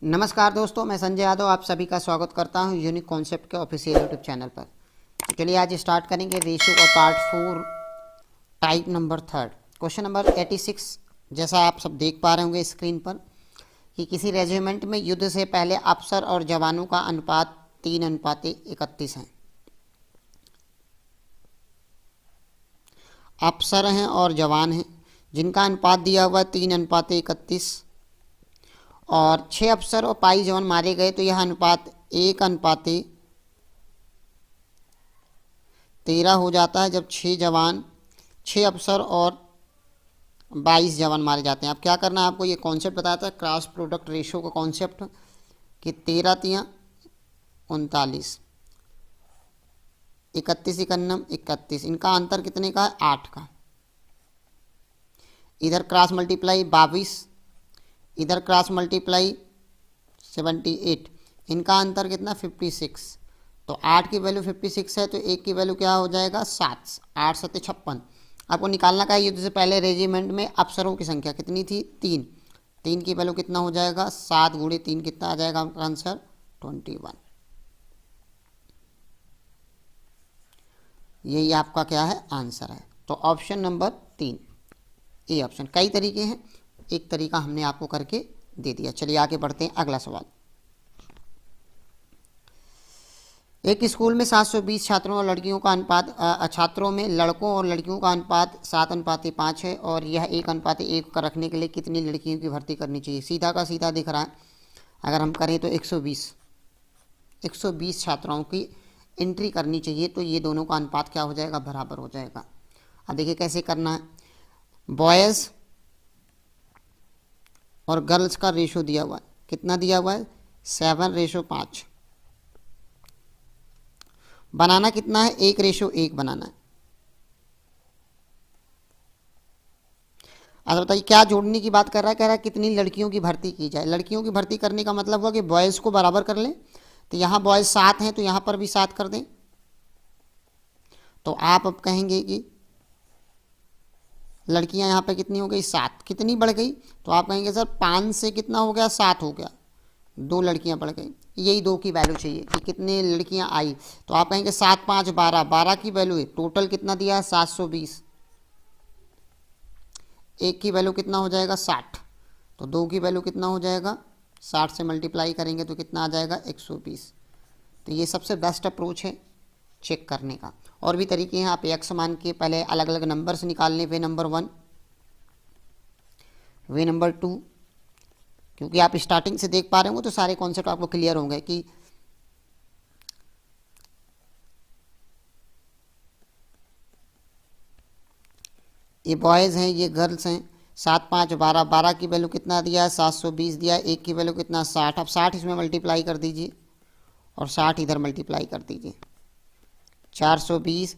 नमस्कार दोस्तों, मैं संजय यादव आप सभी का स्वागत करता हूं यूनिक कॉन्सेप्ट के ऑफिशियल यूट्यूब चैनल पर। तो चलिए आज स्टार्ट करेंगे रेशियो का part 4 type number 3 question number 86। जैसा आप सब देख पा रहे होंगे स्क्रीन पर कि किसी रेजिमेंट में युद्ध से पहले अफसर और जवानों का अनुपात 3:31 है। अफसर हैं और जवान हैं जिनका अनुपात दिया हुआ 3:31 और 6 अफसर और 22 जवान मारे गए, तो यह अनुपात 1:13 हो जाता है जब 6 अफसर और 22 जवान मारे जाते हैं। अब क्या करना है आपको, ये कॉन्सेप्ट बताया था क्रॉस प्रोडक्ट रेशियो का कॉन्सेप्ट कि 13 तियाँ 39, 31 इकन्नम 31, इनका अंतर कितने का है 8 का। इधर क्रॉस मल्टीप्लाई 22, इधर क्रॉस मल्टीप्लाई 78, इनका अंतर कितना 56। तो 8 की वैल्यू 56 है तो 1 की वैल्यू क्या हो जाएगा 7, 8 7 56। आपको निकालना का है युद्ध से पहले रेजिमेंट में अफसरों की संख्या कितनी थी 3। 3 की वैल्यू कितना हो जाएगा 7 गुणे 3 कितना आ जाएगा आपका आंसर 21। यही आपका क्या है आंसर है। तो ऑप्शन नंबर 3 ए ऑप्शन। कई तरीके हैं, एक तरीका हमने आपको करके दे दिया। चलिए आगे बढ़ते हैं अगला सवाल। एक स्कूल में 720 छात्रों और लड़कियों का अनुपात छात्रों में लड़कों और लड़कियों का अनुपात 7:5 है और यह 1:1 का रखने के लिए कितनी लड़कियों की भर्ती करनी चाहिए। सीधा का सीधा दिख रहा है। अगर हम करें तो 120 छात्राओं की एंट्री करनी चाहिए, तो ये दोनों का अनुपात क्या हो जाएगा बराबर हो जाएगा। अब देखिए कैसे करना है। बॉयज़ और गर्ल्स का रेशो दिया हुआ है, कितना दिया हुआ है 7:5। बनाना कितना है 1:1 बनाना है। अच्छा बताइए क्या जोड़ने की बात कर रहा है, कह रहा है कितनी लड़कियों की भर्ती की जाए। लड़कियों की भर्ती करने का मतलब हुआ कि बॉयज़ को बराबर कर लें। तो यहाँ बॉयज़ 7 हैं तो यहाँ पर भी 7 कर दें। तो आप अब कहेंगे कि लड़कियां यहाँ पे कितनी हो गई 7, कितनी बढ़ गई। तो आप कहेंगे सर 5 से कितना हो गया 7 हो गया, 2 लड़कियां बढ़ गई। यही 2 की वैल्यू चाहिए कि कितने लड़कियां आई। तो आप कहेंगे 7 5 12, 12 की वैल्यू है। टोटल कितना दिया है 720। 1 की वैल्यू कितना हो जाएगा 60। तो 2 की वैल्यू कितना हो जाएगा 60 से मल्टीप्लाई करेंगे तो कितना आ जाएगा 120। तो ये सबसे बेस्ट अप्रोच है चेक करने का। और भी तरीके हैं, आप एक्स मान के पहले अलग अलग नंबर्स निकालने, वे नंबर 1, वे नंबर 2, क्योंकि आप स्टार्टिंग से देख पा रहे होंगे तो सारे कॉन्सेप्ट आपको क्लियर होंगे कि ये बॉयज़ हैं ये गर्ल्स हैं। 7 5 12, 12 की वैल्यू कितना दिया 720 दिया। 1 की वैल्यू कितना 60। अब 60 इसमें मल्टीप्लाई कर दीजिए और 60 इधर मल्टीप्लाई कर दीजिए। 420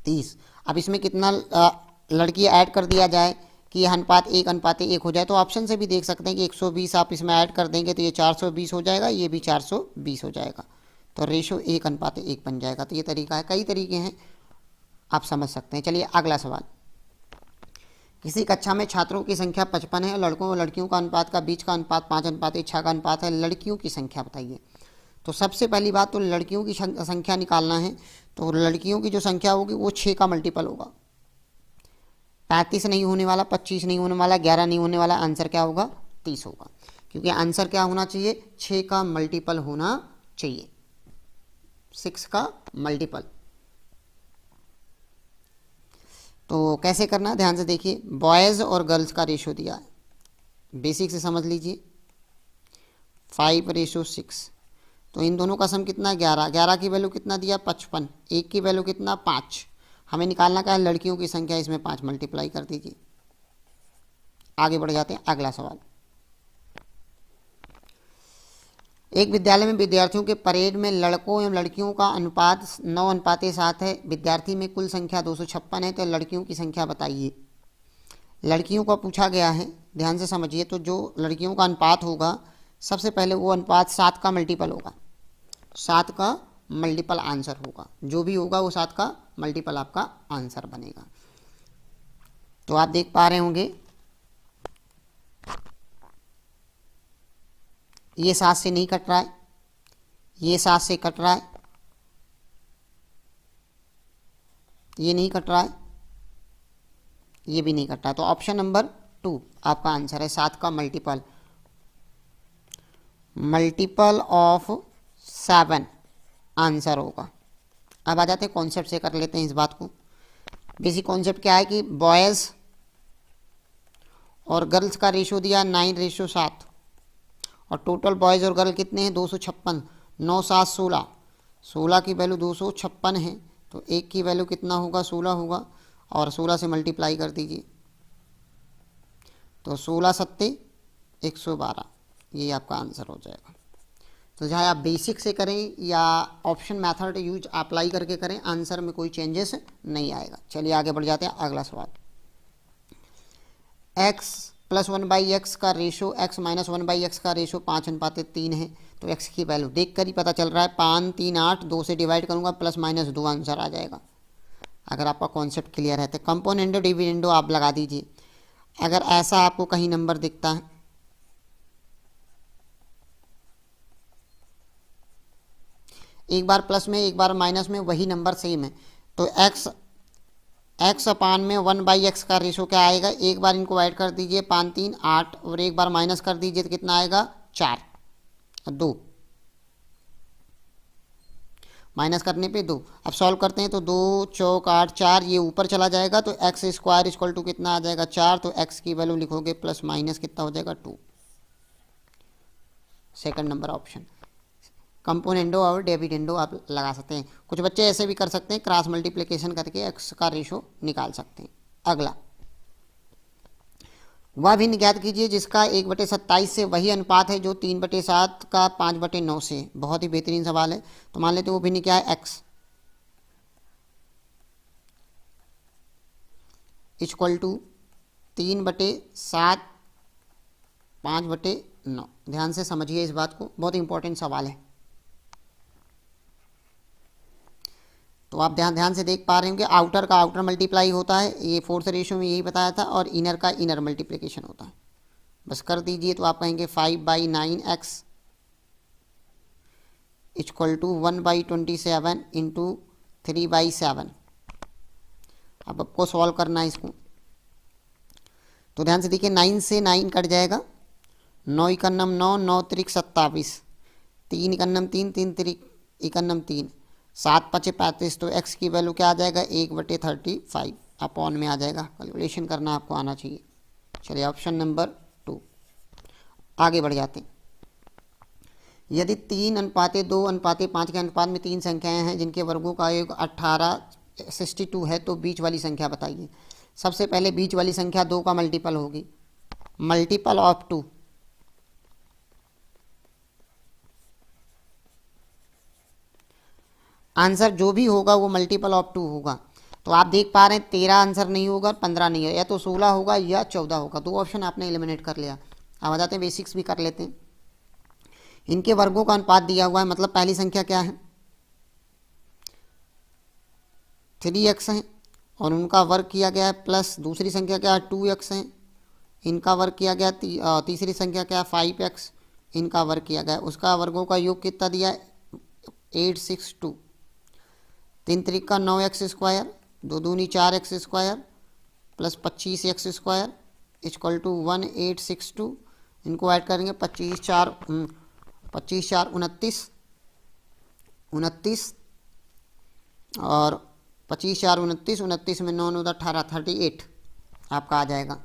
30। अब इसमें कितना लड़की ऐड कर दिया जाए कि यह अनुपात 1:1 हो जाए। तो ऑप्शन से भी देख सकते हैं कि 120 आप इसमें ऐड कर देंगे तो ये 420 हो जाएगा, ये भी 420 हो जाएगा। तो रेशो 1:1 बन जाएगा। तो ये तरीका है, कई तरीके हैं, आप समझ सकते हैं। चलिए अगला सवाल। किसी कक्षा में छात्रों की संख्या 55 है, लड़कों और लड़कियों का अनुपात का बीच का अनुपात 5:6 का अनुपात है। लड़कियों की संख्या बताइए। तो सबसे पहली बात तो लड़कियों की संख्या निकालना है। तो लड़कियों की जो संख्या होगी वो 6 का मल्टीपल होगा। 35 नहीं होने वाला, 25 नहीं होने वाला, 11 नहीं होने वाला। आंसर क्या होगा 30 होगा, क्योंकि आंसर क्या होना चाहिए 6 का मल्टीपल होना चाहिए, 6 का मल्टीपल। तो कैसे करना है ध्यान से देखिए। बॉयज़ और गर्ल्स का रेशो दिया है, बेसिक से समझ लीजिए 5:6। तो इन दोनों का सम कितना 11। 11 की वैल्यू कितना दिया 55। 1 की वैल्यू कितना 5। हमें निकालना का है लड़कियों की संख्या, इसमें 5 मल्टीप्लाई कर दीजिए। आगे बढ़ जाते हैं अगला सवाल। एक विद्यालय में विद्यार्थियों के परेड में लड़कों एवं लड़कियों का अनुपात 9:7 है। विद्यार्थी में कुल संख्या 256 है। तो लड़कियों की संख्या बताइए। लड़कियों का पूछा गया है, ध्यान से समझिए। तो जो लड़कियों का अनुपात होगा सबसे पहले वो अनुपात 7 का मल्टीपल होगा। 7 का मल्टीपल आंसर होगा, जो भी होगा वो 7 का मल्टीपल आपका आंसर बनेगा। तो आप देख पा रहे होंगे ये 7 से नहीं कट रहा है, ये 7 से कट रहा है, ये नहीं कट रहा है, ये भी नहीं कट रहा है। तो ऑप्शन नंबर 2 आपका आंसर है। 7 का मल्टीपल ऑफ 7 आंसर होगा। अब आ जाते हैं कॉन्सेप्ट से, कर लेते हैं इस बात को। बेसिक कॉन्सेप्ट क्या है कि बॉयज़ और गर्ल्स का रेशो दिया 9:7 और टोटल बॉयज़ और गर्ल कितने हैं 256, 9 7 16, 16 की वैल्यू 256 है, तो एक की वैल्यू कितना होगा 16 होगा और 16 से मल्टीप्लाई कर दीजिए तो 16 सत्ते 112, ये आपका आंसर हो जाएगा। तो चाहे आप बेसिक से करें या ऑप्शन मेथड यूज अप्लाई करके करें, आंसर में कोई चेंजेस नहीं आएगा। चलिए आगे बढ़ जाते हैं। अगला सवाल, x + 1/x का रेशो x - 1/x का रेशो 5:3 है। तो x की वैल्यू देख कर ही पता चल रहा है, 5 3 8, 2 से डिवाइड करूंगा +-2 आंसर आ जाएगा। अगर आपका कॉन्सेप्ट क्लियर है तो कंपोनेंडो डिविडेंडो आप लगा दीजिए। अगर ऐसा आपको कहीं नंबर दिखता है, एक बार प्लस में एक बार माइनस में वही नंबर सेम है, तो x अपान में 1/x का रेशो क्या आएगा, एक बार इनको ऐड कर दीजिए 5 3 8 और एक बार माइनस कर दीजिए तो कितना आएगा 4 2, माइनस करने पे 2। अब सॉल्व करते हैं तो 2 चौक 8 4, ये ऊपर चला जाएगा तो x² = कितना आ जाएगा 4, तो x की वैल्यू लिखोगे प्लस माइनस कितना हो जाएगा 2। Second number option. कंपोनेंडो और डिविडेंडो आप लगा सकते हैं। कुछ बच्चे ऐसे भी कर सकते हैं, क्रॉस मल्टीप्लिकेशन करके x का रेशो निकाल सकते हैं। अगला, वह भी ज्ञात कीजिए जिसका 1/27 से वही अनुपात है जो 3/7 का 5/9 से। बहुत ही बेहतरीन सवाल है। तो मान लेते वो भिन्न क्या है, x = 3/7 5/9। ध्यान से समझिए इस बात को, बहुत इंपॉर्टेंट सवाल है। तो आप ध्यान से देख पा रहे हैं कि आउटर का आउटर मल्टीप्लाई होता है, ये फोर्थ रेशो में यही बताया था, और इनर का इनर मल्टीप्लिकेशन होता है। बस कर दीजिए तो आप कहेंगे 5/9x = 1/27 × 3/7। अब आपको सॉल्व करना है इसको। तो ध्यान से देखिए, 9 से 9 कट जाएगा, 9 × 9, 9 × 3 27, 3 × 3, 3 × 3 3, 7 5 35। तो x की वैल्यू क्या आ जाएगा 1/35 अपॉन में आ जाएगा। कैलकुलेशन करना आपको आना चाहिए। चलिए ऑप्शन नंबर 2 आगे बढ़ जाते हैं। यदि 3:2:5 के अनुपात में 3 संख्याएं हैं जिनके वर्गों का योग 1862 है, तो बीच वाली संख्या बताइए। सबसे पहले बीच वाली संख्या 2 का मल्टीपल होगी, मल्टीपल ऑफ 2। आंसर जो भी होगा वो मल्टीपल ऑफ 2 होगा। तो आप देख पा रहे हैं 13 आंसर नहीं होगा, 15 नहीं है, या तो 16 होगा या 14 होगा। 2 ऑप्शन आपने एलिमिनेट कर लिया। अब आ जाते हैं बेसिक्स भी कर लेते हैं। इनके वर्गों का अनुपात दिया हुआ है, मतलब पहली संख्या क्या है 3x है और उनका वर्ग किया गया है, प्लस दूसरी संख्या क्या है 2x है, इनका वर्ग किया गया, तीसरी संख्या क्या है 5x, इनका वर्ग किया गया, उसका वर्गों का योग कितना दिया है 862। 3 3 का 9x², 2 दूनी 4x² प्लस 25x² = 1862। इनको ऐड करेंगे 25 4 29 और 25 4 29, 29 में 9 9 18, 38 आपका आ जाएगा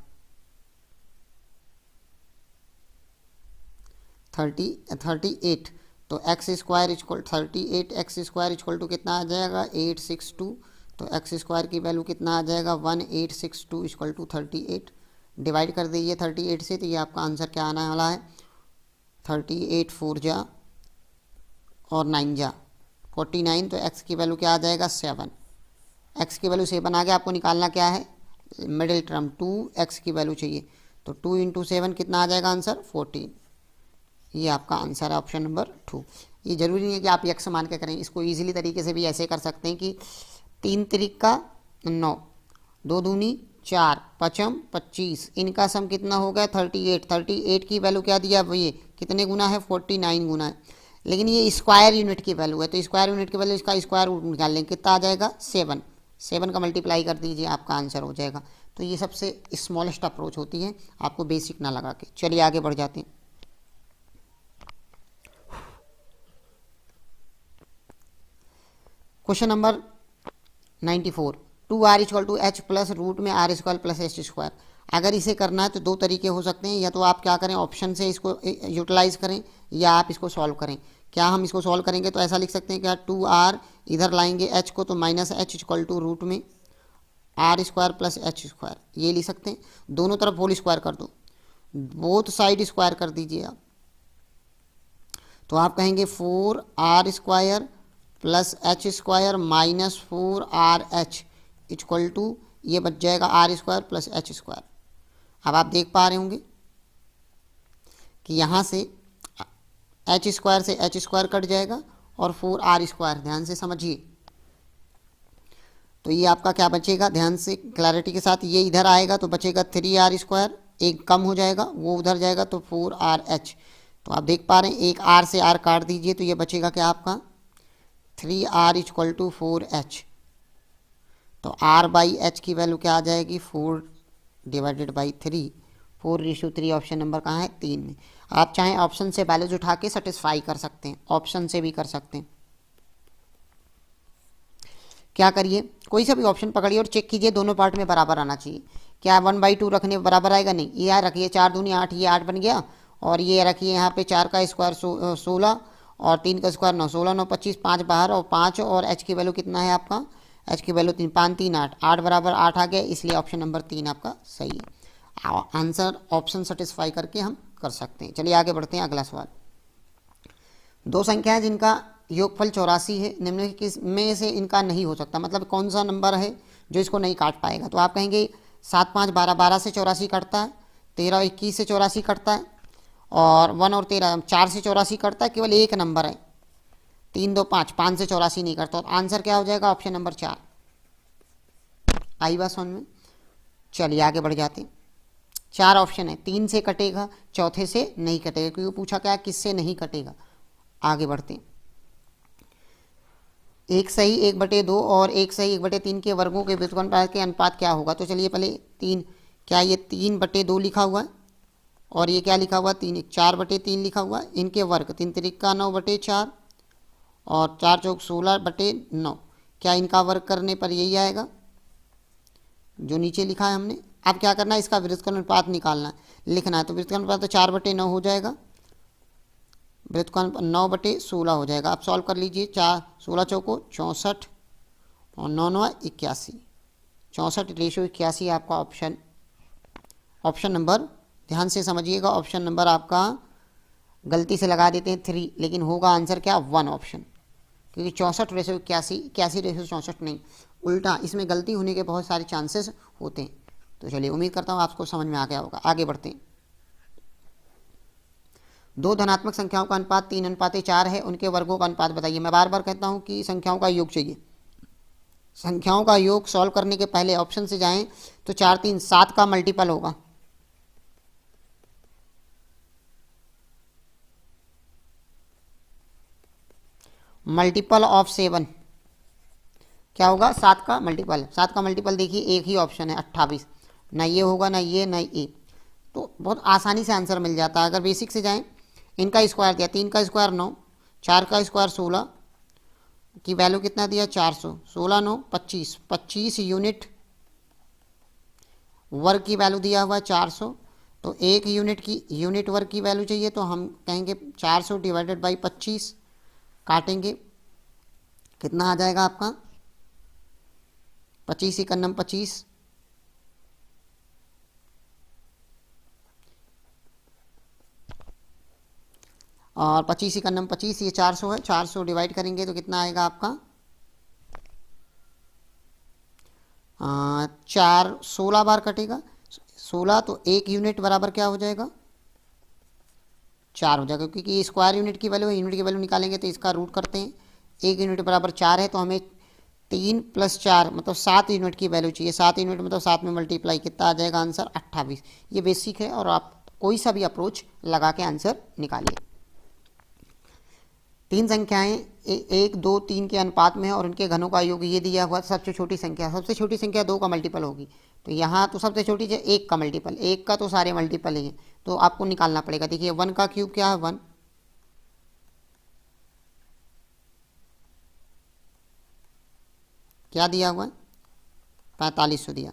38। तो x² = 38, x² = कितना आ जाएगा 862। तो x² की वैल्यू कितना आ जाएगा 1862 = 38। डिवाइड कर दीजिए 38 से, तो ये आपका आंसर क्या आने वाला है 38 4 जा और 9 जा 49। तो x की वैल्यू क्या आ जाएगा 7। x की वैल्यू 7 आ गया। आपको निकालना क्या है मिडिल टर्म 2x की वैल्यू चाहिए। तो 2 × 7 कितना आ जाएगा आंसर 14। ये आपका आंसर है ऑप्शन नंबर 2। ये जरूरी नहीं है कि आप x मान के करें, इसको इजीली तरीके से भी ऐसे कर सकते हैं कि 3 3 का 9, 2 दूनी 4, 5 25, इनका सम कितना हो गया 38। 38 की वैल्यू क्या दिया ये कितने गुना है, 49 गुना है। लेकिन ये स्क्वायर यूनिट की वैल्यू है, तो स्क्वायर यूनिट की वैल्यू इसका स्क्वायर रूट निकाल लेंगे, कितना आ जाएगा 7। 7 का मल्टीप्लाई कर दीजिए, आपका आंसर हो जाएगा। तो ये सबसे स्मॉलेस्ट अप्रोच होती है, आपको बेसिक ना लगा के। चलिए आगे बढ़ जाते हैं। Question number 94, 2r equal to H plus root में R square plus H square. अगर इसे करना है तो दो तरीके हो सकते हैं, या तो आप क्या करें, ऑप्शन से इसको यूटिलाइज करें, या आप इसको सॉल्व करें। क्या हम इसको सॉल्व करेंगे तो ऐसा लिख सकते हैं क्या, 2r इधर लाएंगे एच को, तो minus H equal to root में R square plus H square, ये लिख सकते हैं। दोनों तरफ होल स्क्वायर कर दो, बोथ साइड स्क्वायर कर दीजिए आप, तो आप कहेंगे 4r square plus H square minus 4rh equal to, ये बच जाएगा r square plus H square. अब आप देख पा रहे होंगे कि यहाँ से एच स्क्वायर से एच स्क्वायर कट जाएगा और 4r स्क्वायर, ध्यान से समझिए। तो ये आपका क्या बचेगा, ध्यान से क्लैरिटी के साथ, ये इधर आएगा तो बचेगा 3r स्क्वायर, एक कम हो जाएगा वो उधर जाएगा तो 4rh। तो आप देख पा रहे हैं, एक r से r काट दीजिए तो ये बचेगा क्या आपका 3r इक्वल टू 4h। तो r बाई h की वैल्यू क्या आ जाएगी, 4 डिवाइडेड बाई 3, 4:3। ऑप्शन नंबर कहाँ है, 3 में। आप चाहें ऑप्शन से वैल्यूज उठा के सेटिस्फाई कर सकते हैं, ऑप्शन से भी कर सकते हैं। क्या करिए, कोई सा भी ऑप्शन पकड़िए और चेक कीजिए दोनों पार्ट में बराबर आना चाहिए। क्या 1/2 रखने में बराबर आएगा, नहीं। ये यहाँ रखिए 4 दूनी 8, ये 8 बन गया, और ये रखिए यहाँ पे 4 का स्क्वायर 16 और 3 का स्क्वायर 9, 16 9 25, 5 बाहर और 5, और एच की वैल्यू कितना है आपका, एच की वैल्यू 3, 5 3 8, 8 बराबर 8 आ गया, इसलिए ऑप्शन नंबर 3 आपका सही है। आंसर ऑप्शन सेटिस्फाई करके हम कर सकते हैं। चलिए आगे बढ़ते हैं, अगला सवाल। दो संख्याएं जिनका योगफल 84 है, निम्नलिखित में से इनका नहीं हो सकता, मतलब कौन सा नंबर है जो इसको नहीं काट पाएगा। तो आप कहेंगे 7 5 12, 12 से 84 कटता है, 13 21 से 84 कटता है, और 1 और 13 4 से 84 कटता है, केवल एक नंबर है 3 2 5, 5 से 84 नहीं करता। तो आंसर क्या हो जाएगा, ऑप्शन नंबर 4। आई बात समझ में। चलिए आगे बढ़ जाते हैं। 4 ऑप्शन है, 3 से कटेगा, चौथे से नहीं कटेगा, क्योंकि पूछा क्या किससे नहीं कटेगा। आगे बढ़ते हैं। 1 सही 1/2 और 1 सही 1/3 के वर्गों के व्युत्क्रम के अनुपात क्या होगा। तो चलिए पहले 3, क्या ये 3/2 लिखा हुआ है, और ये क्या लिखा हुआ, 3 4/3 लिखा हुआ है। इनके वर्ग 3 त्रिका 9/4 और 4 चौक 16/9। क्या इनका वर्ग करने पर यही आएगा जो नीचे लिखा है हमने। अब क्या करना है, इसका व्युत्क्रम अनुपात निकालना है, लिखना है। तो व्युत्क्रम अनुपात तो 4/9 हो जाएगा, व्युत्क्रम 9/16 हो जाएगा। आप सॉल्व कर लीजिए, 4 16 चौको 64 और 9 9 81, 64:81 आपका ऑप्शन नंबर, ध्यान से समझिएगा, ऑप्शन नंबर आपका गलती से लगा देते हैं 3, लेकिन होगा आंसर क्या 1 ऑप्शन, क्योंकि 64:81, 81:64 नहीं, उल्टा, इसमें गलती होने के बहुत सारे चांसेस होते हैं। तो चलिए उम्मीद करता हूँ आपको समझ में आ गया होगा। आगे बढ़ते हैं। 2 धनात्मक संख्याओं का अनुपात 3:4 है, उनके वर्गों का अनुपात बताइए। मैं बार बार कहता हूँ कि संख्याओं का योग चाहिए। संख्याओं का योग सॉल्व करने के पहले ऑप्शन से जाएं तो 4 3 7 का मल्टीपल होगा, मल्टीपल ऑफ 7 क्या होगा, 7 का मल्टीपल। 7 का मल्टीपल देखिए एक ही ऑप्शन है 28, ना ये होगा ना ये ना ये, तो बहुत आसानी से आंसर मिल जाता है। अगर बेसिक से जाएं, इनका स्क्वायर दिया, 3 का स्क्वायर 9, 4 का स्क्वायर 16 की वैल्यू कितना दिया 400, 16 9 25, 25 यूनिट वर्ग की वैल्यू दिया हुआ है 400। तो एक यूनिट वर्ग की वैल्यू चाहिए, तो हम कहेंगे 400 डिवाइडेड बाई 25, काटेंगे कितना आ जाएगा आपका 25 × 25, और 25 × 25 ये 400 है, 400 डिवाइड करेंगे तो कितना आएगा आपका 4 16 बार कटेगा, 16 तो एक यूनिट बराबर क्या हो जाएगा 4 हो जाएगा, क्योंकि ये स्क्वायर यूनिट की वैल्यू है, यूनिट की वैल्यू निकालेंगे तो इसका रूट करते हैं। एक यूनिट बराबर 4 है, तो हमें 3 + 4 मतलब 7 यूनिट की वैल्यू चाहिए। 7 यूनिट मतलब 7 में मल्टीप्लाई, कितना आ जाएगा आंसर 28। ये बेसिक है और आप कोई सा भी अप्रोच लगा के आंसर निकालिए। तीन संख्याएं 1, 2, 3 के अनुपात में है और उनके घनों का योग ये दिया हुआ। सबसे छोटी संख्या 2 का मल्टीपल होगी, तो यहाँ तो सबसे छोटी है 1 का मल्टीपल, 1 का तो सारे मल्टीपल ही है, तो आपको निकालना पड़ेगा। देखिए 1 का क्यूब क्या है 1, क्या दिया हुआ है 4500 दिया,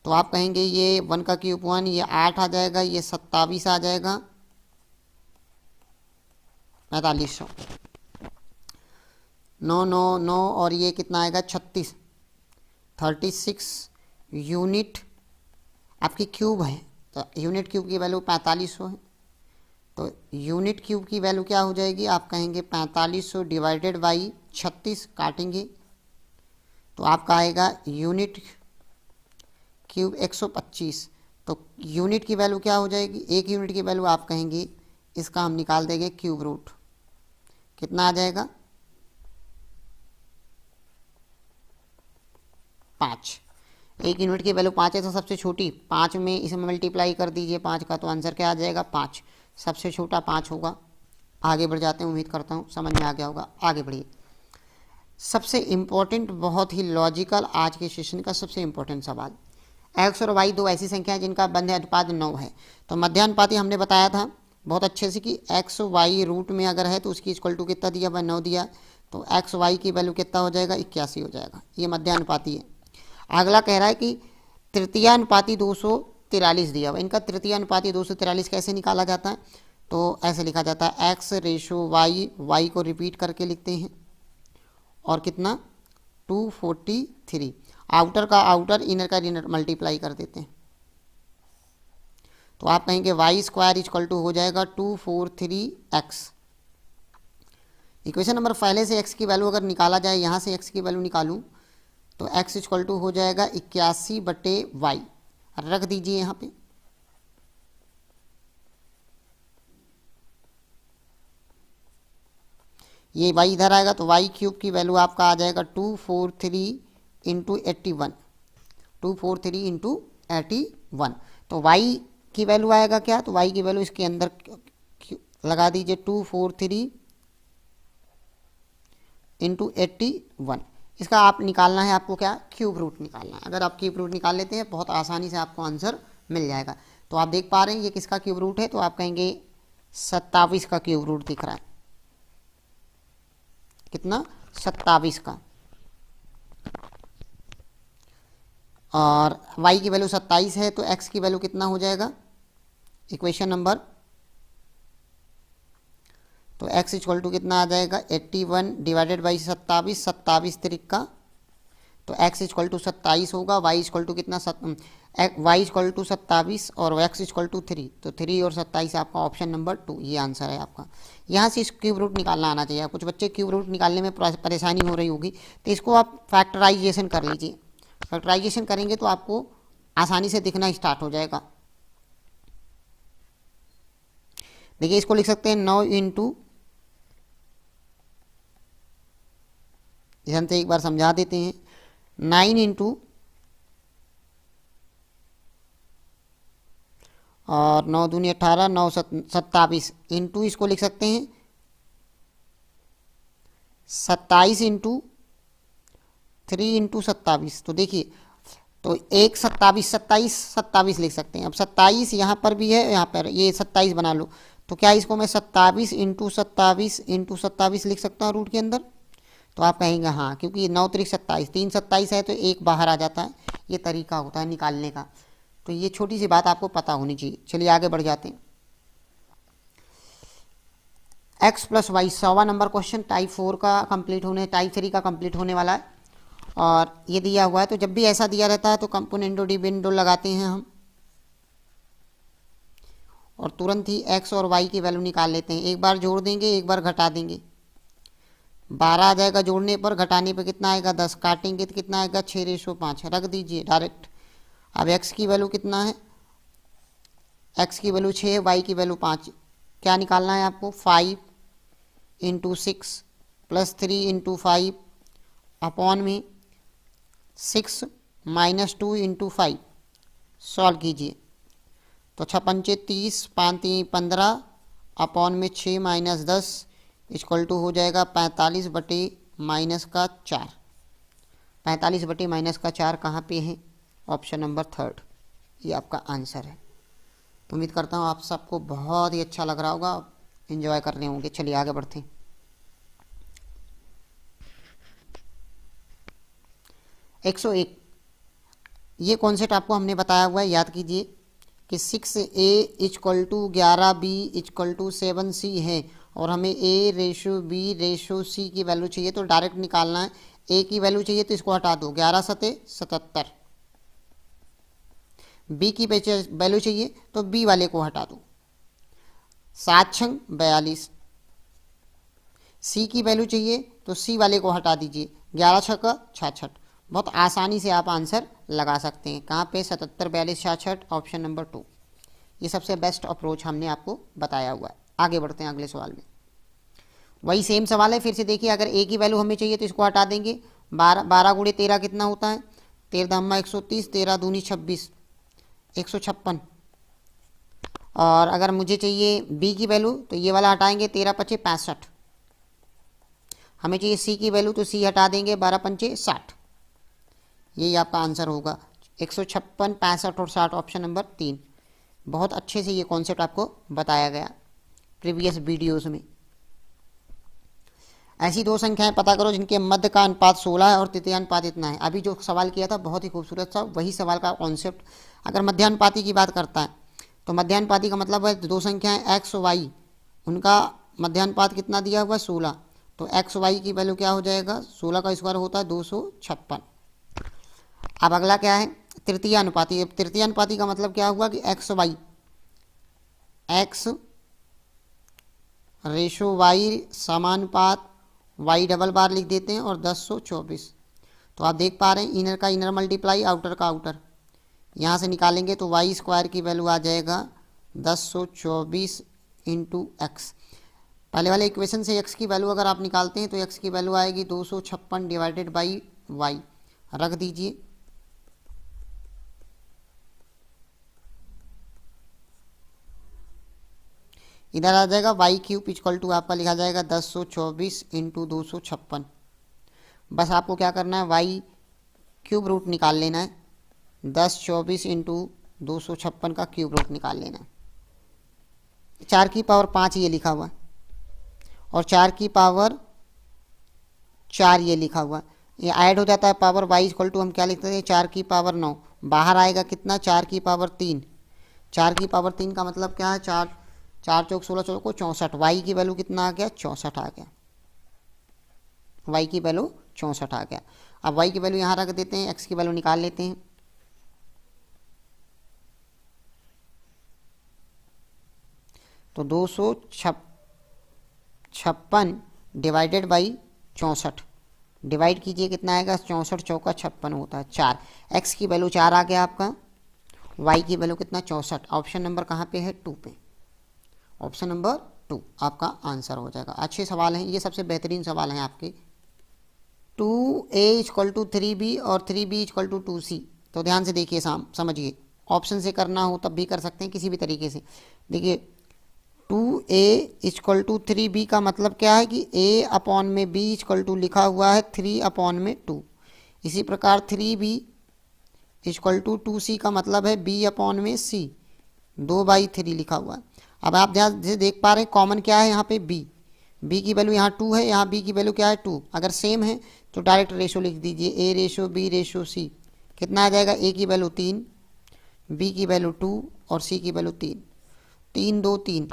तो आप कहेंगे ये 1 का क्यूब 1, ये 8 आ जाएगा, ये 27 आ जाएगा, 4500, 9 9 9 और ये कितना आएगा 36 यूनिट आपकी क्यूब है, तो यूनिट क्यूब की वैल्यू 4500 है, तो यूनिट क्यूब की वैल्यू क्या हो जाएगी, आप कहेंगे 4500 डिवाइडेड बाई 36, काटेंगे तो आपका आएगा यूनिट क्यूब 125, तो यूनिट की वैल्यू क्या हो जाएगी, एक यूनिट की वैल्यू आप कहेंगे इसका हम निकाल देंगे क्यूब रूट, कितना आ जाएगा 5। एक यूनिट की वैल्यू 5 है, तो सबसे छोटी 5 में इसमें मल्टीप्लाई कर दीजिए 5 का, तो आंसर क्या आ जाएगा 5, सबसे छोटा 5 होगा। आगे बढ़ जाते हैं, उम्मीद करता हूँ समझ में आ गया होगा, आगे बढ़िए। सबसे इम्पोर्टेंट, बहुत ही लॉजिकल, आज के सेशन का सबसे इम्पोर्टेंट सवाल, एक्स और वाई दो ऐसी संख्या है जिनका मध्य अनुपात 9 है। तो मध्यानुपाती हमने बताया था बहुत अच्छे से कि एक्स वाई रूट में अगर है तो उसकी इक्वल टू कितना दिया हुआ 9 दिया, तो एक्स वाई की वैल्यू कितना हो जाएगा 81 हो जाएगा, ये मध्यानुपाती है। अगला कह रहा है कि तृतीयानुपाती 243 दिया हुआ, इनका तृतीयानुपाती 243 कैसे निकाला जाता है, तो ऐसे लिखा जाता है एक्स रेशो वाई, वाई को रिपीट करके लिखते हैं और कितना 243, आउटर का आउटर इनर का इनर मल्टीप्लाई कर देते हैं, तो आप कहेंगे वाई स्क्वायर इक्वल टू हो जाएगा 243x। इक्वेशन नंबर पहले से x की वैल्यू अगर निकाला जाए, यहाँ से x की वैल्यू निकालूं तो x इक्वल टू हो जाएगा 81/y, रख दीजिए यहाँ पे, ये y इधर आएगा तो y क्यूब की वैल्यू आपका आ जाएगा 243 इंटू 81, 243 इंटू 81, तो y की वैल्यू आएगा क्या, तो y की वैल्यू इसके अंदर लगा दीजिए 243 इंटू 81, इसका आप निकालना है, आपको क्या क्यूब रूट निकालना है। अगर आप क्यूब रूट निकाल लेते हैं बहुत आसानी से आपको आंसर मिल जाएगा। तो आप देख पा रहे हैं ये किसका क्यूब रूट है, तो आप कहेंगे 27 का क्यूब रूट दिख रहा है, कितना 27 का, और y की वैल्यू 27 है तो x की वैल्यू कितना हो जाएगा, इक्वेशन नंबर, तो x इक्वल टू कितना आ जाएगा 81 डिवाइडेड बाई 27, 27 त्रिका, तो x इक्वल टू 27 होगा, y इक्वल टू कितना y इक्वल टू 27 और x इक्वल टू 3, तो 3 और 27 आपका ऑप्शन नंबर 2, ये आंसर है आपका। यहाँ से इस क्यूब रूट निकालना आना चाहिए, कुछ बच्चे क्यूब रूट निकालने में परेशानी हो रही होगी, तो इसको आप फैक्टराइजेशन कर लीजिए, फैक्टराइजेशन करेंगे तो आपको आसानी से दिखना स्टार्ट हो जाएगा। देखिए इसको लिख सकते हैं 9 इंटू, ध्यान से एक बार समझा देते हैं, 9 इंटू और 9 दूनी 18, 9 27 इंटू, इसको लिख सकते हैं 27 इंटू 3 इंटू 27, तो देखिए तो एक 27 लिख सकते हैं। अब 27 यहाँ पर भी है, यहाँ पर ये 27 बना लो, तो क्या इसको मैं 27 इंटू 27 लिख सकता हूँ रूट के अंदर, तो आप कहेंगे हाँ, क्योंकि 9 3 27, 3 27 है तो एक बाहर आ जाता है, ये तरीका होता है निकालने का। तो ये छोटी सी बात आपको पता होनी चाहिए। चलिए आगे बढ़ जाते हैं। x प्लस वाई 100वां नंबर क्वेश्चन, टाइप 4 का कंप्लीट होने, टाइप 3 का कंप्लीट होने वाला है, और ये दिया हुआ है। तो जब भी ऐसा दिया रहता है तो कंपोनेंटो डिविडेंडो लगाते हैं हम, और तुरंत ही x और y की वैल्यू निकाल लेते हैं। एक बार जोड़ देंगे, एक बार घटा देंगे, 12 आ जाएगा जोड़ने पर, घटाने पर कितना आएगा 10, काटेंगे तो कितना आएगा 6/5, रख दीजिए डायरेक्ट। अब x की वैल्यू कितना है, x की वैल्यू 6, y की वैल्यू 5, क्या निकालना है आपको 5 इंटू 6 प्लस 3 इंटू 5 अपॉन में 6 माइनस 2 इंटू 5, सॉल्व कीजिए तो 6×5 = 30, 5×3 = 15 अपॉन में 6 - 10 इक्वल टू हो जाएगा 45/-4। 45/-4 कहाँ पे है? ऑप्शन नंबर 3, ये आपका आंसर है। उम्मीद करता हूँ आप सबको बहुत ही अच्छा लग रहा होगा, एंजॉय कर रहे होंगे। चलिए आगे बढ़ते हैं। 101, ये कॉन्सेप्ट आपको हमने बताया हुआ है, याद कीजिए कि 6A = 11B = 7C है और हमें A/B/C की वैल्यू चाहिए, तो डायरेक्ट निकालना है। A की वैल्यू चाहिए तो इसको हटा दो, 11 × 7 = 77। B की वैल्यू चाहिए तो B वाले को हटा दो, 7 × 6 = 42। C की वैल्यू चाहिए तो C वाले को हटा दीजिए, 11 × 6 = 66। बहुत आसानी से आप आंसर लगा सकते हैं। कहाँ पे? 77, 42, 66, ऑप्शन नंबर 2। ये सबसे बेस्ट अप्रोच हमने आपको बताया हुआ है। आगे बढ़ते हैं अगले सवाल में। वही सेम सवाल है, फिर से देखिए। अगर A की वैल्यू हमें चाहिए तो इसको हटा देंगे। 12 × 13 कितना होता है? 13 × 130, 13 दूनी 26, 156। और अगर मुझे चाहिए B की वैल्यू तो ये वाला हटाएंगे, 13 × 5 = 65। हमें चाहिए C की वैल्यू तो C हटा देंगे, 12 × 5 = 60। यही आपका आंसर होगा, 156, 65 और 60, ऑप्शन नंबर 3। बहुत अच्छे से ये कॉन्सेप्ट आपको बताया गया प्रीवियस वीडियोस में। ऐसी दो संख्याएं पता करो जिनके मध्य का अनुपात 16 है और तृतीय अनुपात इतना है। अभी जो सवाल किया था बहुत ही खूबसूरत था, वही सवाल का कॉन्सेप्ट। अगर मध्यानुपाती की बात करता है तो मध्यानुपाती का मतलब है दो संख्याएं x y, उनका मध्यानुपात कितना दिया हुआ है? 16। तो x y की वैल्यू क्या हो जाएगा? 16 का स्क्वायर होता है 256। अब अगला क्या है? तृतीय अनुपाती। अब तृतीय अनुपाती का मतलब क्या हुआ कि x y, x/y समानुपात y डबल बार लिख देते हैं और 1024। तो आप देख पा रहे हैं इनर का इनर मल्टीप्लाई, आउटर का आउटर, यहाँ से निकालेंगे तो y² की वैल्यू आ जाएगा 1024 × x। पहले वाले इक्वेशन से x की वैल्यू अगर आप निकालते हैं तो x की वैल्यू आएगी 256 / y। रख दीजिए। इधर आ जाएगा y³ = आपका लिखा जाएगा 1024 × 256। बस आपको क्या करना है? y³ रूट निकाल लेना है, 1024 × 256 का क्यूब रूट निकाल लेना है। 4 की पावर 5 ये लिखा हुआ है और 4 की पावर 4 ये लिखा हुआ है। ये ऐड हो जाता है पावर, y = हम क्या लिखते हैं? 4 की पावर 9। बाहर आएगा कितना? 4 की पावर 3। 4 की पावर 3 का मतलब क्या है? 4 4 चौक 16, 14 को 64। y की वैल्यू कितना आ गया? 64 आ गया। y की वैल्यू 64 आ गया। अब y की वैल्यू यहाँ रख देते हैं, x की वैल्यू निकाल लेते हैं। तो 256 डिवाइडेड बाई 64, डिवाइड कीजिए कितना आएगा? 64 चौका 56 होता है 4। x की वैल्यू 4 आ गया आपका, y की वैल्यू कितना? 64। ऑप्शन नंबर कहाँ पे है? 2 पे। ऑप्शन नंबर 2 आपका आंसर हो जाएगा। अच्छे सवाल हैं, ये सबसे बेहतरीन सवाल हैं आपके। 2A = 3B और 3B = 2C। तो ध्यान से देखिए, समझिए। ऑप्शन से करना हो तब भी कर सकते हैं, किसी भी तरीके से। देखिए 2A = 3B का मतलब क्या है कि A/B = लिखा हुआ है 3/2। इसी प्रकार 3B = 2C का मतलब है B/C, 2/3 लिखा हुआ है। अब आप ध्यान से देख पा रहे हैं कॉमन क्या है यहाँ पे? B की वैल्यू यहाँ 2 है, यहाँ B की वैल्यू क्या है? 2। अगर सेम है तो डायरेक्ट रेशो लिख दीजिए, A/B/C। कितना आ जाएगा? A की वैल्यू 3, B की वैल्यू 2 और C की वैल्यू 3। 3 2 3,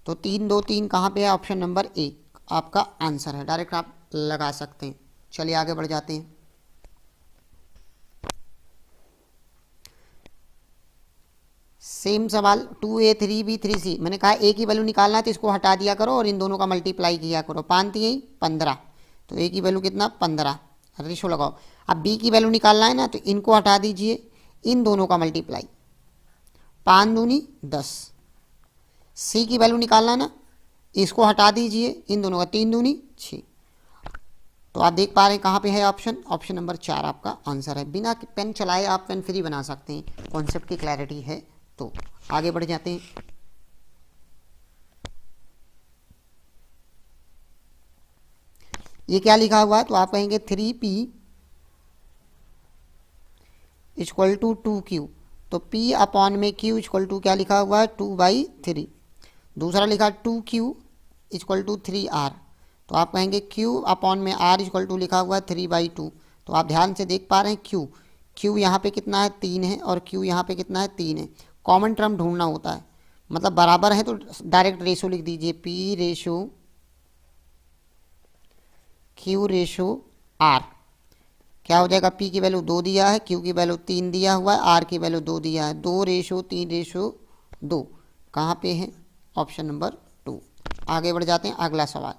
तो 3 2 3 कहाँ पे है? ऑप्शन नंबर 1 आपका आंसर है। डायरेक्ट आप लगा सकते हैं। चलिए आगे बढ़ जाते हैं। सेम सवाल 2A 3B 3C। मैंने कहा A की वैल्यू निकालना है तो इसको हटा दिया करो और इन दोनों का मल्टीप्लाई किया करो। 5 3 15, तो A की वैल्यू कितना? 15। रेशो लगाओ। अब B की वैल्यू निकालना है ना तो इनको हटा दीजिए, इन दोनों का मल्टीप्लाई, 5 दूनी 10। C की वैल्यू निकालना है ना, इसको हटा दीजिए, इन दोनों का, 3 दूनी 6। तो आप देख पा रहे हैं कहाँ पे है ऑप्शन? ऑप्शन नंबर 4 आपका आंसर है। बिना पेन चलाए आप पेन फ्री बना सकते हैं, कॉन्सेप्ट की क्लैरिटी है तो आगे बढ़ जाते हैं। ये क्या लिखा हुआ है, तो आप कहेंगे 3p इक्वल टू 2q। तो p अपॉन में q इक्वल टू क्या लिखा हुआ है, 2/3। दूसरा लिखा 2q इक्वल टू 3r। तो आप कहेंगे q अपॉन में r इक्वल टू लिखा हुआ है 3/2। तो आप ध्यान से देख पा रहे हैं q यहाँ पे कितना है, 3 है, और q यहाँ पे कितना है, 3 है। कॉमन टर्म ढूंढना होता है, मतलब बराबर है तो डायरेक्ट रेशो लिख दीजिए, p ratio q ratio r। क्या हो जाएगा, p की वैल्यू 2 दिया है, q की वैल्यू 3 दिया हुआ है, r की वैल्यू 2 दिया है, 2:3:2। कहाँ पे है, ऑप्शन नंबर 2। आगे बढ़ जाते हैं, अगला सवाल।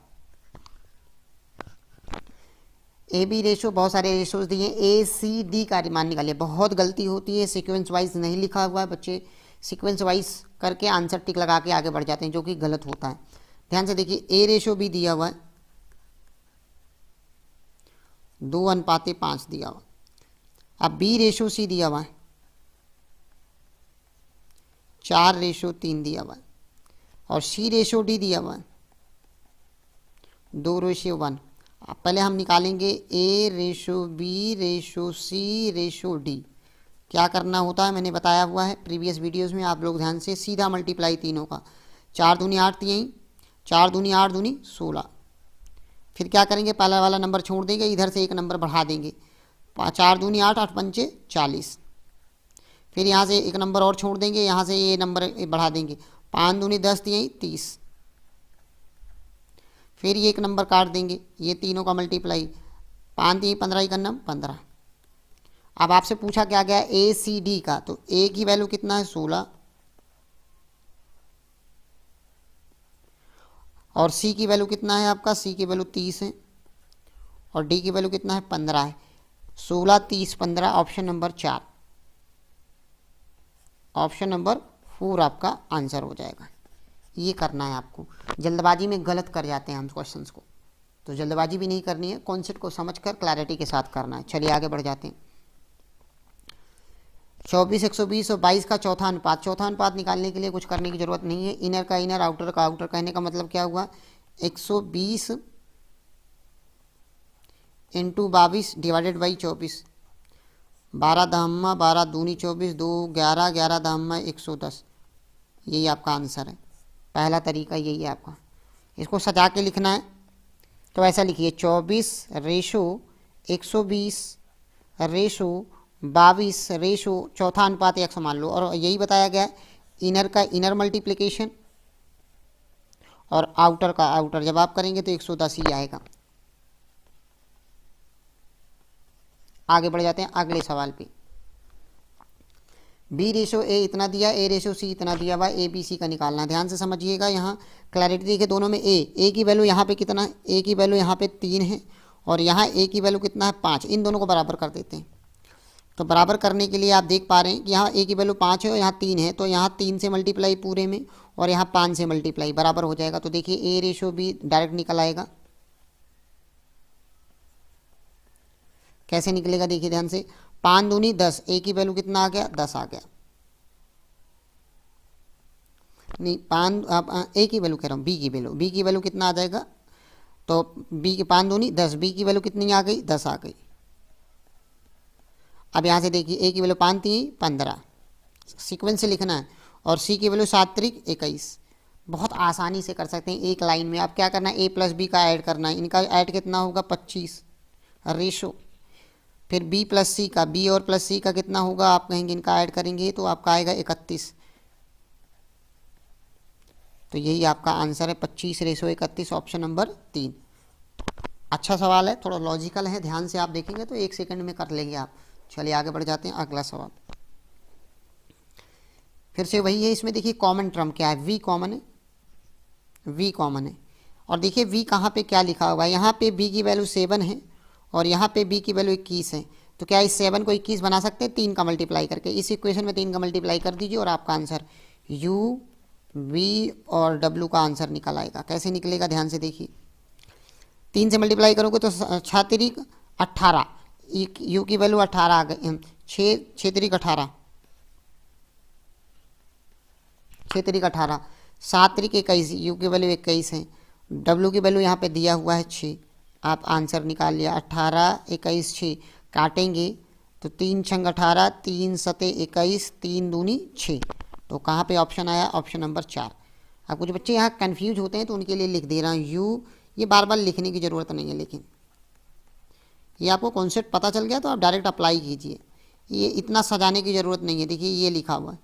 ए बी रेशो, बहुत सारे रेशोज दिए, ए सी डी का मान निकालिए। बहुत गलती होती है, सीक्वेंस वाइज नहीं लिखा हुआ है, बच्चे सीक्वेंस वाइज करके आंसर टिक लगा के आगे बढ़ जाते हैं, जो कि गलत होता है। ध्यान से देखिए, ए रेशो बी दिया हुआ है 2:5 दिया हुआ। अब बी रेशो सी दिया हुआ है 4:3 दिया हुआ है, और सी रेशो डी दिया हुआ है 2:1। अब पहले हम निकालेंगे ए रेशो बी रेशो सी रेशो डी। क्या करना होता है मैंने बताया हुआ है प्रीवियस वीडियोस में, आप लोग ध्यान से, सीधा मल्टीप्लाई तीनों का। 4 दूनी 8 यहीं, 4 दूनी 8 दूनी 16। फिर क्या करेंगे, पहला वाला नंबर छोड़ देंगे, इधर से एक नंबर बढ़ा देंगे, 4 दूनी 8, 8 पंचे 40। फिर यहाँ से एक नंबर और छोड़ देंगे, यहाँ से ये नंबर बढ़ा देंगे, 5 दूनी 10 यहीं 30। फिर ये एक नंबर काट देंगे, ये तीनों का मल्टीप्लाई, 5 3 15 का नंबर 15। अब आपसे पूछा क्या गया, ए सी डी का, तो ए की वैल्यू कितना है, 16, और सी की वैल्यू कितना है आपका, सी की वैल्यू 30 है, और डी की वैल्यू कितना है, 15 है। 16 30 15, ऑप्शन नंबर 4, ऑप्शन नंबर 4 आपका आंसर हो जाएगा। ये करना है आपको, जल्दबाजी में गलत कर जाते हैं हम क्वेश्चंस को, तो जल्दबाजी भी नहीं करनी है, कॉन्सेप्ट को समझकर क्लैरिटी के साथ करना है। चलिए आगे बढ़ जाते हैं। 24 120 और 22 का चौथा अनुपात। चौथा अनुपात निकालने के लिए कुछ करने की जरूरत नहीं है, इनर का इनर, आउटर का आउटर। कहने का मतलब क्या हुआ, 120 इंटू 22 डिवाइडेड बाई 24। 12 दहम्मा 12 दूनी 24, 2 11 11 दहम्मा 110। यही आपका आंसर है, पहला तरीका यही है आपका। इसको सजा के लिखना है तो ऐसा लिखिए, 24 रेशो 120 रेशो 22 रेशो चौथा अनुपात 100 मान लो, और यही बताया गया है इनर का इनर मल्टीप्लिकेशन और आउटर का आउटर। जब आप करेंगे तो 110 ही आएगा। आगे बढ़ जाते हैं अगले सवाल पे। बी रेशो ए इतना दिया, ए रेशो सी इतना दिया हुआ, ए बी सी का निकालना है। ध्यान से समझिएगा, यहाँ क्लैरिटी देखिए दोनों में। ए की वैल्यू यहाँ पे कितना है, ए की वैल्यू यहाँ पे 3 है, और यहाँ ए की वैल्यू कितना है, 5। इन दोनों को बराबर कर देते हैं। तो बराबर करने के लिए आप देख पा रहे हैं कि यहाँ ए की वैल्यू 5 है और यहाँ 3 है, तो यहाँ 3 से मल्टीप्लाई पूरे में, और यहाँ 5 से मल्टीप्लाई, बराबर हो जाएगा। तो देखिए ए रेशो बी डायरेक्ट निकल आएगा। कैसे निकलेगा देखिए ध्यान से, 5 दूनी 10, ए की वैल्यू कितना आ गया, 10 आ गया। नहीं, 5 ए की वैल्यू कह रहा हूँ, बी की वैल्यू कितना आ जाएगा, तो बी की 5 दूनी 10, बी की वैल्यू कितनी आ गई, 10 आ गई। अब यहाँ से देखिए ए की वैल्यू 5 3 15, सीक्वेंस से लिखना है, और सी की वैल्यू 7 3 21। बहुत आसानी से कर सकते हैं एक लाइन में। आप क्या करना है, ए प्लस बी का ऐड करना है, इनका ऐड कितना होगा, 25 रेशो। फिर बी प्लस सी का, बी और प्लस सी का कितना होगा, आप कहेंगे इनका ऐड करेंगे तो आपका आएगा 31। तो यही आपका आंसर है, 25 रेशो 31, ऑप्शन नंबर 3। अच्छा सवाल है, थोड़ा लॉजिकल है, ध्यान से आप देखेंगे तो 1 सेकंड में कर लेंगे आप। चलिए आगे बढ़ जाते हैं, अगला सवाल फिर से वही है। इसमें देखिए कॉमन टर्म क्या है, वी कॉमन है, वी कॉमन है। और देखिए वी कहाँ पे क्या लिखा हुआ है, यहाँ पे बी की वैल्यू 7 है, और यहाँ पे बी की वैल्यू 21 है। तो क्या इस 7 को 21 बना सकते हैं, 3 का मल्टीप्लाई करके। इस इक्वेशन में 3 का मल्टीप्लाई कर दीजिए और आपका आंसर यू वी और डब्ल्यू का आंसर निकल आएगा। कैसे निकलेगा ध्यान से देखिए, 3 से मल्टीप्लाई करोगे तो 6 3 18, यू की वैल्यू 18 आ गई, 6 6 3 18, 6 तरीक 18, 7 तरीक 21, यू की वैल्यू 21 है, डब्ल्यू की वैल्यू यहाँ पे दिया हुआ है 6। आप आंसर निकाल लिया 18 21 6, काटेंगे तो 3 छंग 18, 3 सते 21, 3 दूनी 6। तो कहाँ पे ऑप्शन आया? Option number 4। अब कुछ बच्चे यहाँ कंफ्यूज होते हैं तो उनके लिए लिख दे रहा हूँ यू, ये बार बार लिखने की ज़रूरत नहीं है, लेकिन ये आपको कॉन्सेप्ट पता चल गया तो आप डायरेक्ट अप्लाई कीजिए, ये इतना सजाने की ज़रूरत नहीं है। देखिए ये लिखा हुआ है।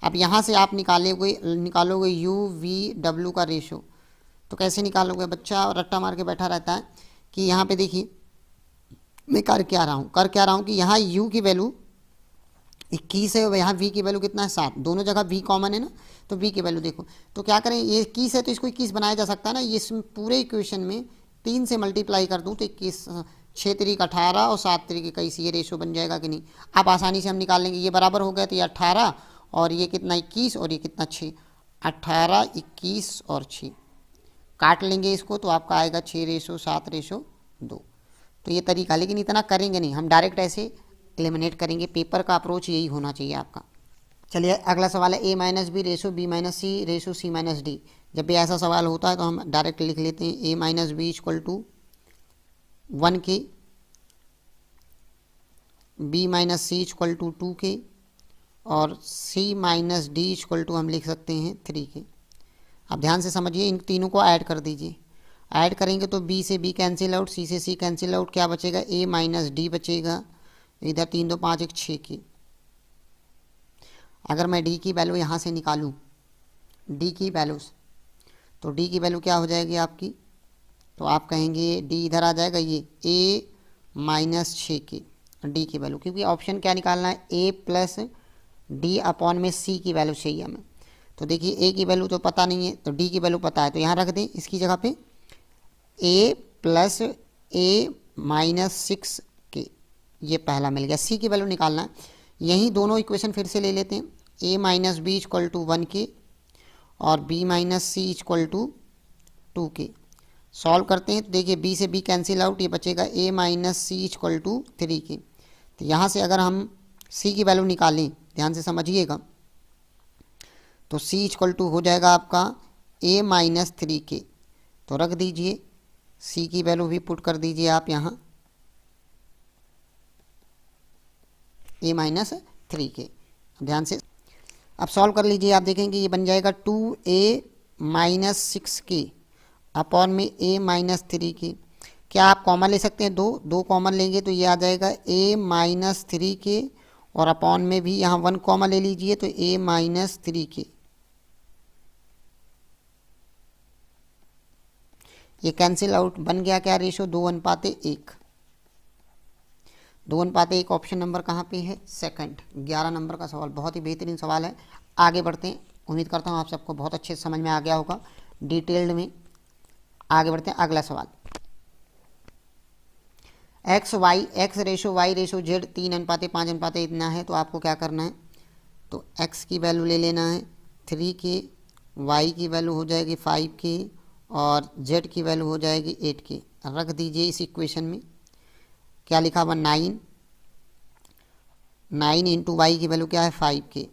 अब यहाँ से आप निकालोगे यू वी डब्ल्यू का रेशो, तो कैसे निकालोगे? बच्चा रट्टा मार के बैठा रहता है कि यहाँ पे देखिए मैं कर क्या रहा हूँ कि यहाँ u की वैल्यू 21 है और यहाँ v की वैल्यू कितना है 7, दोनों जगह v कॉमन है ना, तो v की वैल्यू देखो तो क्या करें, ये 21 है तो इसको 21 बनाया जा सकता है ना, ये इस पूरे इक्वेशन में 3 से मल्टीप्लाई कर दूँ तो 21, 6 तरीक 18 और 7 तरीक 21, ये रेशो बन जाएगा कि नहीं? आप आसानी से हम निकाल लेंगे, ये बराबर हो गया तो ये 18 और ये कितना 21 और ये कितना 6, 18 21 और 6, काट लेंगे इसको तो आपका आएगा 6:7:2। तो ये तरीका, लेकिन इतना करेंगे नहीं, हम डायरेक्ट ऐसे एलिमिनेट करेंगे। पेपर का अप्रोच यही होना चाहिए आपका। चलिए अगला सवाल है a minus b ratio b minus c ratio c minus d. जब भी ऐसा सवाल होता है तो हम डायरेक्ट लिख लेते हैं a minus b equal to 1 के, b minus c equal to 2 के और c minus d equal to हम लिख सकते हैं 3 के। अब ध्यान से समझिए, इन तीनों को ऐड कर दीजिए। ऐड करेंगे तो b से b कैंसिल आउट, c से c कैंसिल आउट, क्या बचेगा? a माइनस डी बचेगा। इधर 3 2 5 1 6 की। अगर मैं d की वैल्यू यहाँ से निकालूँ, d की वैल्यूज़, तो d की वैल्यू क्या हो जाएगी आपकी? तो आप कहेंगे d इधर आ जाएगा, ये a माइनस 6 की d की वैल्यू, क्योंकि ऑप्शन क्या निकालना है? a प्लस डी अपॉन में c की वैल्यू चाहिए हमें। तो देखिए a की वैल्यू तो पता नहीं है, तो d की वैल्यू पता है, तो यहाँ रख दें इसकी जगह पे a प्लस a माइनस 6 के, ये पहला मिल गया। c की वैल्यू निकालना है, यही दोनों इक्वेशन फिर से ले लेते हैं। a minus b equal to 1 के और b minus c equal to 2 के। सॉल्व करते हैं तो देखिए b से b कैंसिल आउट, ये बचेगा a minus c equal to 3 के। तो यहाँ से अगर हम c की वैल्यू निकालें, ध्यान से समझिएगा, तो c इक्वल टू हो जाएगा आपका a माइनस 3 के। तो रख दीजिए, c की वैल्यू भी पुट कर दीजिए आप यहाँ a माइनस 3 के। ध्यान से अब सॉल्व कर लीजिए, आप देखेंगे ये बन जाएगा 2a माइनस 6 के अपॉन में a माइनस 3 के। क्या आप कॉमन ले सकते हैं? दो कॉमन लेंगे तो ये आ जाएगा a माइनस 3 के और अपॉन में भी यहाँ 1 कॉमन ले लीजिए तो a माइनस 3 के। ये कैंसिल आउट, बन गया क्या रेशो? 2:1। 2:1 ऑप्शन नंबर कहाँ पे है? सेकंड। 11 नंबर का सवाल, बहुत ही बेहतरीन सवाल है। आगे बढ़ते हैं, उम्मीद करता हूँ आप सबको बहुत अच्छे से समझ में आ गया होगा डिटेल्ड में। आगे बढ़ते हैं, अगला सवाल। X ratio y ratio z 3:5 इतना है, तो आपको क्या करना है? तो एक्स की वैल्यू ले लेना है 3 के, वाई की वैल्यू हो जाएगी 5 के और जेड की वैल्यू हो जाएगी 8 के। रख दीजिए इस इक्वेशन में। क्या लिखा हुआ? 9 इंटू वाई की वैल्यू क्या है? 5 के,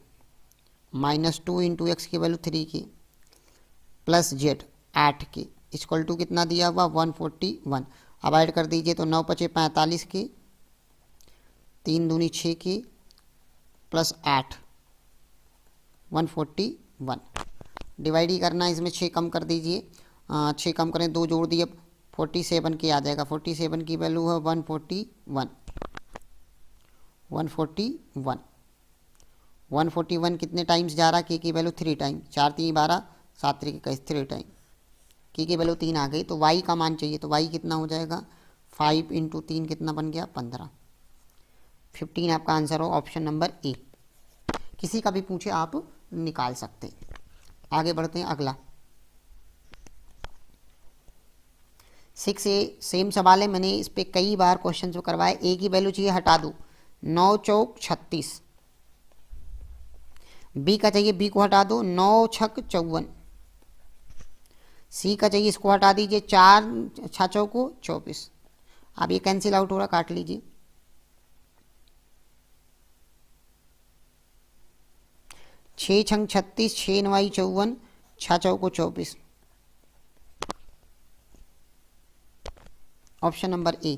माइनस 2 इंटू एक्स की वैल्यू 3 की, प्लस जेड 8 के, इक्वल टू कितना दिया हुआ? 141। अब ऐड कर दीजिए तो 9 5 45 के, 3 दूनी 6 की, प्लस 8 141। डिवाइड ही करना है, इसमें 6 कम कर दीजिए, 6 कम करें 2 जोड़ दिए 47 के आ जाएगा। 47 की वैल्यू है 141। 141 कितने टाइम्स जा रहा है? के की वैल्यू 3 टाइम, 4 3 12, 7 3 21, 3 टाइम के की वैल्यू 3 आ गई। तो वाई का मान चाहिए, तो वाई कितना हो जाएगा? 5 इंटू 3 कितना बन गया? 15। 15 आपका आंसर हो ऑप्शन नंबर ए। किसी का भी पूछे आप निकाल सकते हैं। आगे बढ़ते हैं, अगला 6A सेम सवाल है, मैंने इस पर कई बार क्वेश्चन जो करवाए। ए की वैल्यू चाहिए, हटा दो, 9 चौक 36। बी का चाहिए, बी को हटा दो, 9 छक 54। सी का चाहिए, इसको हटा दीजिए, 4 6 चौको 24। अब ये कैंसिल आउट हो रहा, काट लीजिए। 6 छंग 36, 6 नवाई 54, 6 चौको 24। Option number A.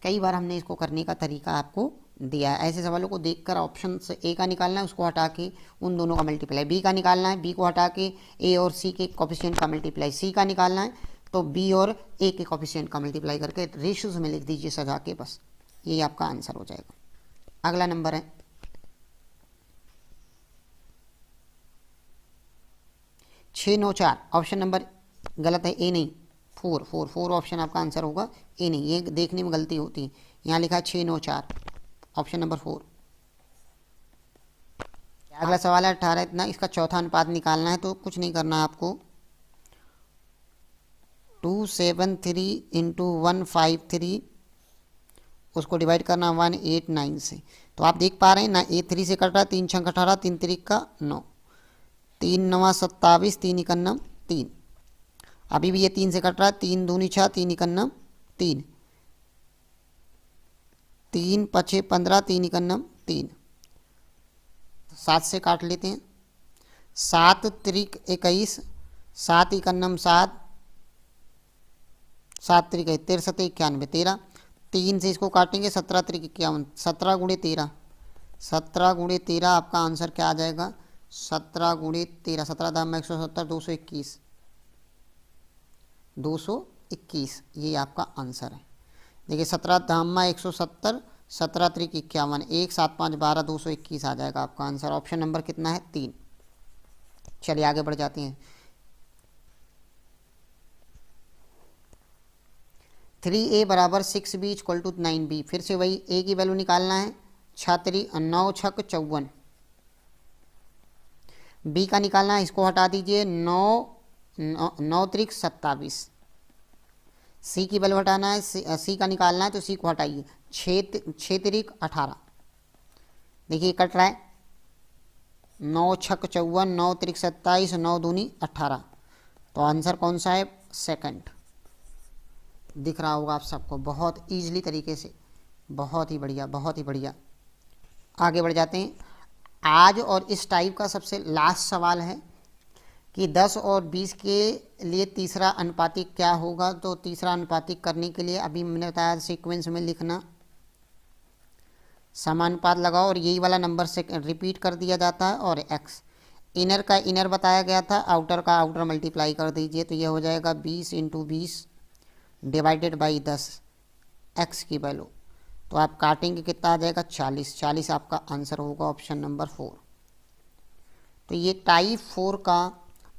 कई बार हमने इसको करने का तरीका आपको दिया है। ऐसे सवालों को देखकर ऑप्शन से ए का निकालना है, उसको हटा के उन दोनों का मल्टीप्लाई बी का निकालना है, बी को हटा के ए और सी के कोफिशिएंट का मल्टीप्लाई सी का निकालना है, तो बी और ए के कोफिशिएंट का मल्टीप्लाई करके रेशियोज में लिख दीजिए सजा के, बस ये आपका आंसर हो जाएगा। अगला नंबर है 694। ऑप्शन नंबर गलत है, ए नहीं, 4 ऑप्शन आपका आंसर होगा, ए नहीं, ये देखने में गलती होती है। यहाँ लिखा है 694, ऑप्शन नंबर 4। अगला सवाल है 18 इतना, इसका चौथा अनुपात निकालना है, तो कुछ नहीं करना है आपको। 273 इंटू 153, उसको डिवाइड करना 189 से। तो आप देख पा रहे हैं ना, ए 3 से कट रहा है, 3 छंग 18, 3 3 का 9, 3 नवा 27, 3 इकन्नम 3। अभी भी ये 3 से कट रहा है, 3 दूनी 6, 3 इकन्नम 3, 3 पछे 15, 3 इकन्नम 3। 7 से काट लेते हैं, 7 त्रिक 21, 7 इकन्नम 7, 7 त्रिक 13, 91, 13। 3 से इसको काटेंगे, 17 त्रिक 51, 17 गुणे 13, 17 गुणे 13 आपका आंसर क्या आ जाएगा, 17 गुणे 13, 17 दाम में 170, 221, 221, ये आपका आंसर है। देखिए 17 धाम 170, 17 त्रिक 51, 1 7 5 12, 221 आ जाएगा आपका आंसर। ऑप्शन नंबर कितना है, 3। चलिए आगे बढ़ जाते हैं। 3a बराबर 6b इक्वल टू 9b। फिर से वही a की वैल्यू निकालना है, 9 छक 54। b का निकालना है, इसको हटा दीजिए, 9 त्रिक 27। सी की वैल्यू हटाना है, सी का निकालना है, तो सी को हटाइए, 6 त्रिक 18। देखिए कट रहा है, 9 छक 54, 9 त्रिक 27, 9 दूनी 18। तो आंसर कौन सा है, सेकंड। दिख रहा होगा आप सबको बहुत ईजिली तरीके से, बहुत ही बढ़िया, बहुत ही बढ़िया। आगे बढ़ जाते हैं। आज और इस टाइप का सबसे लास्ट सवाल है कि 10 और 20 के लिए तीसरा अनुपातिक क्या होगा। तो तीसरा अनुपातिक करने के लिए अभी मैंने बताया सीक्वेंस में लिखना, समानुपात लगाओ और यही वाला नंबर से रिपीट कर दिया जाता है, और x इनर का इनर बताया गया था, आउटर का आउटर मल्टीप्लाई कर दीजिए, तो ये हो जाएगा 20 इंटू 20 डिवाइडेड बाई 10 x की वैल्यू। तो आप काटेंगे कितना आ जाएगा, 40, 40 आपका आंसर होगा, ऑप्शन नंबर 4। तो ये टाइप 4 का,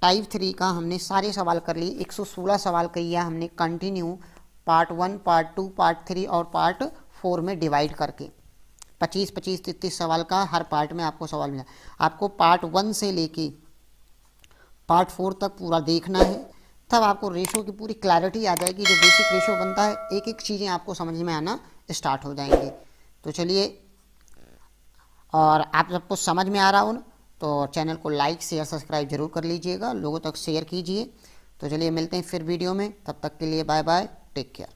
टाइप 3 का हमने सारे सवाल कर लिए, 116 सवाल किया हमने कंटिन्यू, पार्ट 1, पार्ट 2, पार्ट 3 और पार्ट 4 में डिवाइड करके। 25 25 33 सवाल का हर पार्ट में आपको सवाल मिला। आपको पार्ट 1 से लेके पार्ट 4 तक पूरा देखना है, तब आपको रेशो की पूरी क्लैरिटी आ जाएगी। जो बेसिक रेशो बनता है, एक एक चीज़ें आपको समझ में आना स्टार्ट हो जाएंगे। तो चलिए, और आप सबको समझ में आ रहा हो तो चैनल को लाइक शेयर सब्सक्राइब जरूर कर लीजिएगा, लोगों तक शेयर कीजिए। तो चलिए मिलते हैं फिर वीडियो में, तब तक के लिए बाय बाय, टेक केयर।